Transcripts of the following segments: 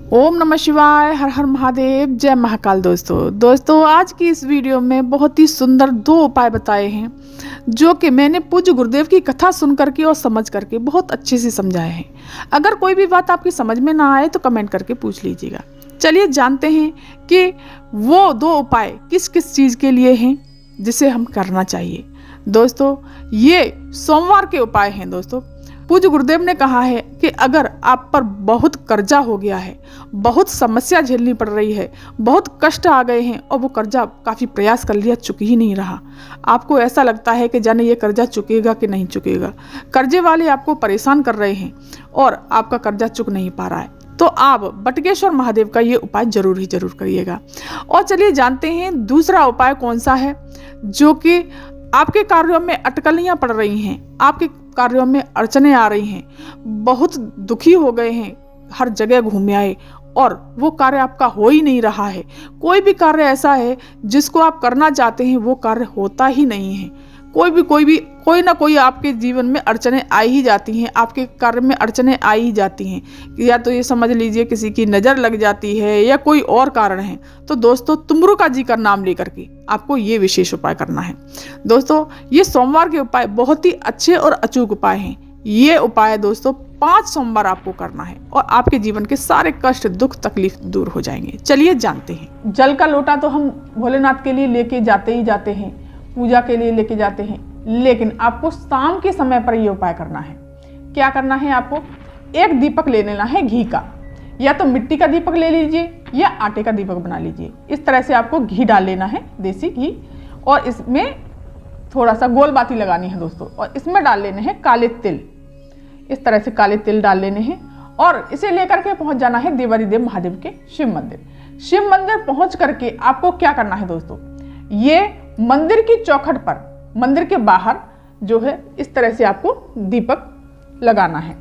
ओम नमः शिवाय, हर हर महादेव, जय महाकाल। दोस्तों आज की इस वीडियो में बहुत ही सुंदर 2 उपाय बताए हैं जो कि मैंने पूज्य गुरुदेव की कथा सुन करके और समझ करके बहुत अच्छे से समझाए हैं। अगर कोई भी बात आपकी समझ में ना आए तो कमेंट करके पूछ लीजिएगा। चलिए जानते हैं कि वो 2 उपाय किस किस चीज़ के लिए हैं जिसे हम करना चाहिए। दोस्तों ये सोमवार के उपाय हैं। दोस्तों पूज्य गुरुदेव ने कहा है कि अगर आप पर बहुत कर्जा हो गया है, बहुत समस्या झेलनी पड़ रही है, बहुत कष्ट आ गए हैं और वो कर्जा काफ़ी प्रयास कर लिया, चुक ही नहीं रहा, आपको ऐसा लगता है कि जाने ये कर्जा चुकेगा कि नहीं चुकेगा, कर्जे वाले आपको परेशान कर रहे हैं और आपका कर्जा चुक नहीं पा रहा है, तो आप बटुकेश्वर महादेव का ये उपाय जरूर करिएगा। और चलिए जानते हैं दूसरा उपाय कौन सा है जो कि आपके कार्यों में अटकलियाँ पड़ रही हैं, आपके कार्यों में अड़चने आ रही हैं, बहुत दुखी हो गए हैं, हर जगह घूम आए और वो कार्य आपका हो ही नहीं रहा है। कोई भी कार्य ऐसा है जिसको आप करना चाहते हैं वो कार्य होता ही नहीं है। कोई ना कोई आपके जीवन में अड़चने आ ही जाती हैं, आपके कार्य में अड़चने आ ही जाती हैं। या तो ये समझ लीजिए किसी की नज़र लग जाती है या कोई और कारण है। तो दोस्तों तुमरुका जी का नाम लेकर के आपको ये विशेष उपाय करना है। दोस्तों ये सोमवार के उपाय बहुत ही अच्छे और अचूक उपाय हैं। ये उपाय दोस्तों 5 सोमवार आपको करना है और आपके जीवन के सारे कष्ट, दुख, तकलीफ दूर हो जाएंगे। चलिए जानते हैं। जल का लोटा तो हम भोलेनाथ के लिए लेके जाते ही जाते हैं, पूजा के लिए लेके जाते हैं, लेकिन आपको शाम के समय पर यह उपाय करना है। क्या करना है? आपको एक दीपक ले लेना है घी का, या तो मिट्टी का दीपक ले लीजिए या आटे का दीपक बना लीजिए। इस तरह से आपको घी डाल लेना है, देसी घी, और इसमें थोड़ा सा गोल बाती लगानी है दोस्तों, और इसमें डाल लेने हैं काले तिल। इस तरह से काले तिल डाल लेने हैं और इसे लेकर के पहुंच जाना है देवादिदेव महादेव के शिव मंदिर। शिव मंदिर पहुंच करके आपको क्या करना है दोस्तों, ये मंदिर की चौखट पर, मंदिर के बाहर जो है इस तरह से आपको दीपक लगाना है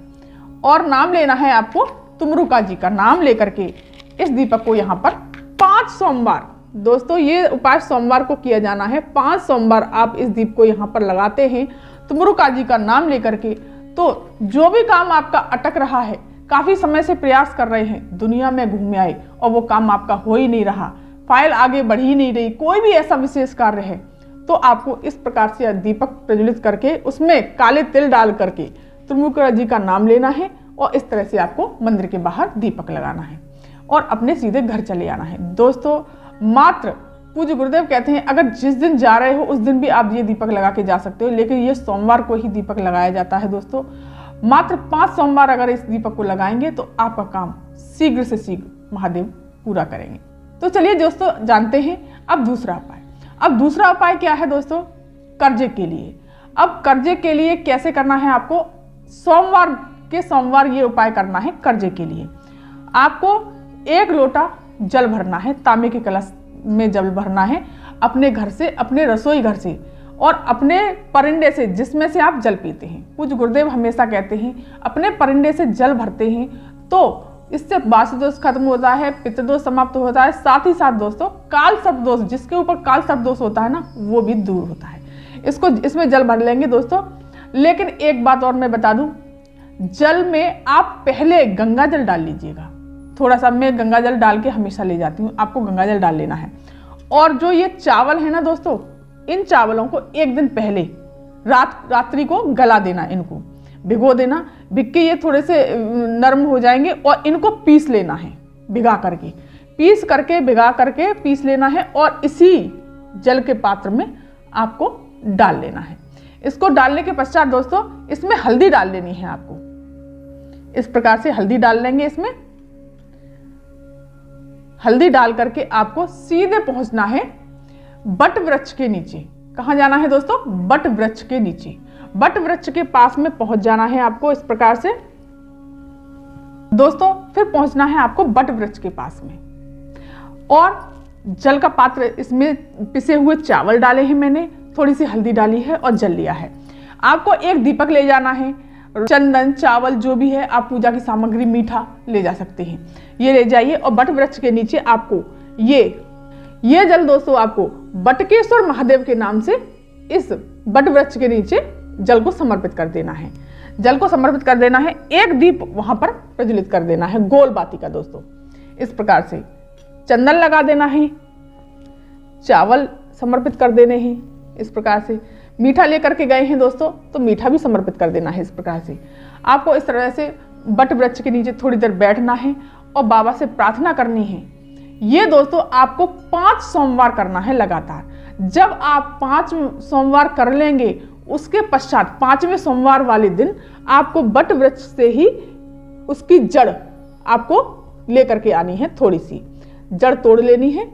और नाम लेना है आपको तुमरुका जी का नाम लेकर के इस दीपक को यहाँ पर 5 सोमवार, दोस्तों ये उपाय सोमवार को किया जाना है। 5 सोमवार आप इस दीप को यहाँ पर लगाते हैं तुमरुका जी का नाम लेकर के, तो जो भी काम आपका अटक रहा है, काफ़ी समय से प्रयास कर रहे हैं, दुनिया में घूम आए और वो काम आपका हो ही नहीं रहा, फाइल आगे बढ़ ही नहीं रही, कोई भी ऐसा विशेष कार्य है, तो आपको इस प्रकार से दीपक प्रज्वलित करके उसमें काले तिल डाल करके तुमरुका जी का नाम लेना है और इस तरह से आपको मंदिर के बाहर दीपक लगाना है और अपने सीधे घर चले आना है। दोस्तों मात्र पूज्य गुरुदेव कहते हैं अगर जिस दिन जा रहे हो उस दिन भी आप ये दीपक लगा के जा सकते हो, लेकिन ये सोमवार को ही दीपक लगाया जाता है। दोस्तों मात्र 5 सोमवार अगर इस दीपक को लगाएंगे तो आपका काम शीघ्र से शीघ्र महादेव पूरा करेंगे। तो चलिए दोस्तों जानते हैं अब दूसरा उपाय। अब दूसरा उपाय क्या है दोस्तों, कर्जे के लिए। अब कर्जे के लिए कैसे करना है आपको, सोमवार ये उपाय करना है। कर्जे के लिए आपको 1 लोटा जल भरना है, तांबे के कलश में जल भरना है, अपने घर से, अपने रसोई घर से और अपने परिंदे से जिसमें से आप जल पीते हैं। पूज्य गुरुदेव हमेशा कहते हैं अपने परिंदे से जल भरते हैं तो इससे वास्तु दोष खत्म होता है, पितृदोष समाप्त होता है, साथ ही साथ दोस्तों काल सर्प दोष, जिसके ऊपर काल सर्प दोष होता है ना, वो भी दूर होता है। इसमें जल भर लेंगे दोस्तों। लेकिन एक बात और मैं बता दूं, जल में आप पहले गंगा जल डाल लीजिएगा। थोड़ा सा मैं गंगा जल डाल के हमेशा ले जाती हूँ, आपको गंगा जल डाल लेना है। और जो ये चावल है ना दोस्तों, इन चावलों को 1 दिन पहले रात्रि को गला देना, इनको भिगो देना। भिग के ये थोड़े से नरम हो जाएंगे और इनको पीस लेना है, भिगा करके पीस लेना है और इसी जल के पात्र में आपको डाल लेना है। इसको डालने के पश्चात दोस्तों इसमें हल्दी डाल लेनी है आपको। इस प्रकार से हल्दी डाल लेंगे। इसमें हल्दी डाल करके आपको सीधे पहुंचना है बट वृक्ष के नीचे। कहाँ जाना है दोस्तों, बट वृक्ष के नीचे, बट वृक्ष के पास में पहुंच जाना है आपको। इस प्रकार से दोस्तों फिर पहुंचना है आपको बट वृक्ष के पास में और जल का पात्र, इसमें पिसे हुए चावल डाले हैं मैंने, थोड़ी सी हल्दी डाली है और जल लिया है। आपको 1 दीपक ले जाना है, चंदन, चावल जो भी है, आप पूजा की सामग्री, मीठा ले जा सकते हैं, ये ले जाइए और बट वृक्ष के नीचे आपको ये जल दोस्तों आपको बटुकेश्वर महादेव के नाम से इस बट वृक्ष के नीचे जल को समर्पित कर देना है। जल को समर्पित कर देना है, 1 दीप वहां पर प्रज्वलित कर देना है, गोल बाती का दोस्तों। इस प्रकार से चंदन लगा देना है, चावल समर्पित कर देने हैं। इस प्रकार से मीठा लेकर के गए हैं दोस्तों, तो मीठा भी समर्पित कर देना है। इस प्रकार से आपको इस तरह से बट वृक्ष के नीचे थोड़ी देर बैठना है और बाबा से प्रार्थना करनी है। ये दोस्तों आपको 5 सोमवार करना है लगातार। जब आप 5 सोमवार कर लेंगे, उसके पश्चात 5वें सोमवार वाले दिन आपको बट वृक्ष से ही उसकी जड़ आपको लेकर के आनी है, थोड़ी सी जड़ तोड़ लेनी है।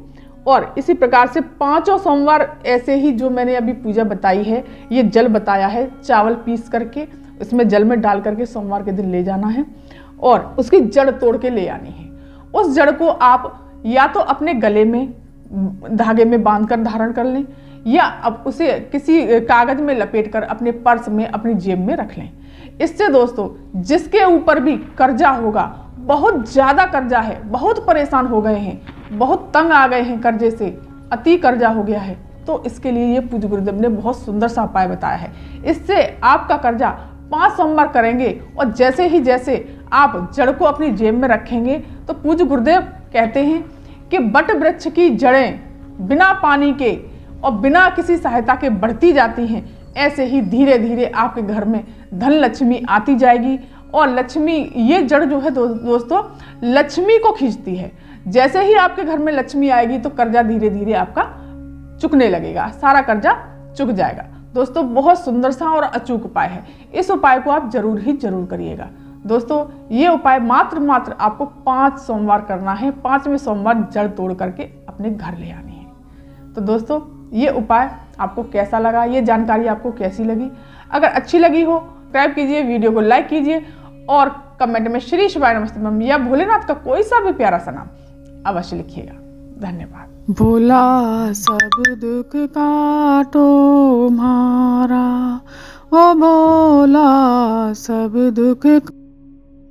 और इसी प्रकार से 5 सोमवार ऐसे ही जो मैंने अभी पूजा बताई है, ये जल बताया है, चावल पीस करके इसमें जल में डाल करके सोमवार के दिन ले जाना है और उसकी जड़ तोड़ के ले आनी है। उस जड़ को आप या तो अपने गले में धागे में बांधकर धारण कर लें, या अब उसे किसी कागज में लपेटकर अपने पर्स में, अपनी जेब में रख लें। इससे दोस्तों जिसके ऊपर भी कर्जा होगा, बहुत ज़्यादा कर्जा है, बहुत परेशान हो गए हैं, बहुत तंग आ गए हैं कर्जे से, अति कर्जा हो गया है, तो इसके लिए ये पूज्य गुरुदेव ने बहुत सुंदर सा उपाय बताया है। इससे आपका कर्जा 5 सोमवार करेंगे और जैसे आप जड़ को अपनी जेब में रखेंगे तो पूज्य गुरुदेव कहते हैं कि बट वृक्ष की जड़ें बिना पानी के और बिना किसी सहायता के बढ़ती जाती हैं। ऐसे ही धीरे धीरे आपके घर में धन लक्ष्मी आती जाएगी। और लक्ष्मी, ये जड़ जो है दोस्तों लक्ष्मी को खींचती है। जैसे ही आपके घर में लक्ष्मी आएगी तो कर्जा धीरे धीरे आपका चुकने लगेगा, सारा कर्जा चुक जाएगा। दोस्तों बहुत सुंदर सा और अचूक उपाय है, इस उपाय को आप जरूर करिएगा। दोस्तों ये उपाय मात्र आपको 5 सोमवार करना है। 5वें सोमवार जड़ तोड़ करके अपने घर ले आनी है। तो दोस्तों ये उपाय आपको कैसा लगा, ये जानकारी आपको कैसी लगी? अगर अच्छी लगी हो सब्सक्राइब कीजिए, वीडियो को लाइक कीजिए और कमेंट में श्री शिवाय नमस्ते मम्मी या भोलेनाथ का कोई सा भी प्यारा सा नाम अवश्य लिखिएगा। धन्यवाद। भोला सब दुख काटो मारा, ओ भोला सब दुख